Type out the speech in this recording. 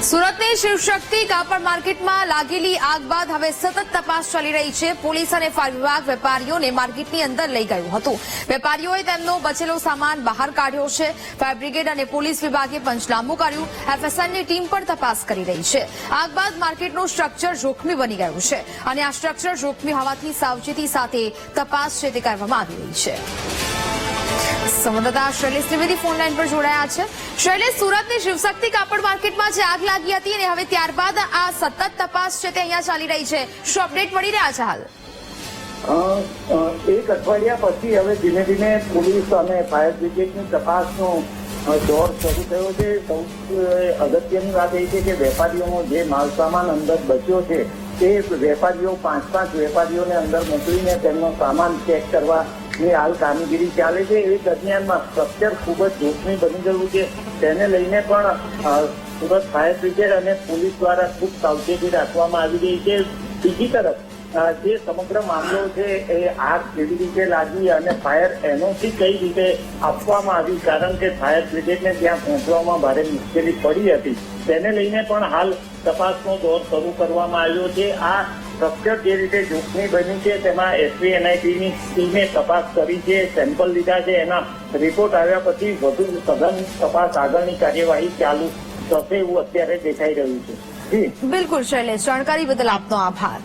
સુરતની શિવશક્તિ કાપડ માર્કેટમાં લાગેલી આગ બાદ હવે સતત તપાસ ચાલી રહી છે। પોલીસ અને ફાયર વિભાગ વેપારીઓને માર્કેટની અંદર લઈ ગયું હતું। વેપારીઓએ તેમનો બચેલો સામાન બહાર કાઢ્યો છે। ફાયર બ્રિગેડ અને પોલીસ વિભાગે પંચનામું કર્યું। એફએસએલની ટીમ પણ તપાસ કરી રહી છે। આગ બાદ માર્કેટનું સ્ટ્રક્ચર જોખમી બની ગયું છે અને આ સ્ટ્રક્ચર જોખમી હોવાથી સાવચેતી સાથે તપાસ છે તે કરવામાં આવી રહી છે। સંવાદદાતા શૈલેષ ત્રિવેદી ફોનલાઈન પર જોડાયા છે। શૈલેષ, સુરતની શિવશક્તિ કાપડ માર્કેટમાં જે આગ લાગી હતી અને હવે ત્યારબાદ આ સતત તપાસ છે તે અહીંયા ચાલી રહી છે, શું અપડેટ મળી રહ્યા છે હાલ? એક અઠવાડિયા પછી હવે ધીમે ધીમે પોલીસ અને ફાયર બ્રિગેડની તપાસનો દોર શરૂ થયો છે। સૌથી અગત્યની વાત એ છે કે વેપારીઓનો જે માલસામાન અંદર બચ્યો છે તે વેપારીઓ પાંચ વેપારીઓને અંદર મોકલીને તેમનો સામાન ચેક કરવાની હાલ કામગીરી ચાલે છે। એ દરમિયાનમાં સ્ટ્રક્ચર ખૂબ જ જોખમી બની ગયું છે, તેને લઈને પણ સુરત ફાયર બ્રિગેડ અને પોલીસ દ્વારા ખૂબ સાવચેતી રાખવામાં આવી રહી છે। બીજી તરફ જે સમગ્ર મામલો છે એ આગ કેવી રીતે લાગી અને ફાયર એનઓસી કઈ રીતે આપવામાં આવી, કારણ કે ફાયર બ્રિગેડને ત્યાં પહોંચવામાં ભારે મુશ્કેલી પડી હતી, તેને લઈને પણ હાલ તપાસનો દોર શરૂ કરવામાં આવ્યો છે। આ સ્ટ્રક્ચર જે રીતે જોખમી બન્યું છે તેમાં એસવીએનઆઈટીની ટીમે તપાસ કરી છે, સેમ્પલ લીધા છે। એના રિપોર્ટ આવ્યા પછી વધુ સઘન તપાસ આગળની કાર્યવાહી ચાલુ થશે એવું અત્યારે દેખાઈ રહ્યું છે। બિલકુલ શૈલેષ, જાણકારી બદલ આપનો આભાર।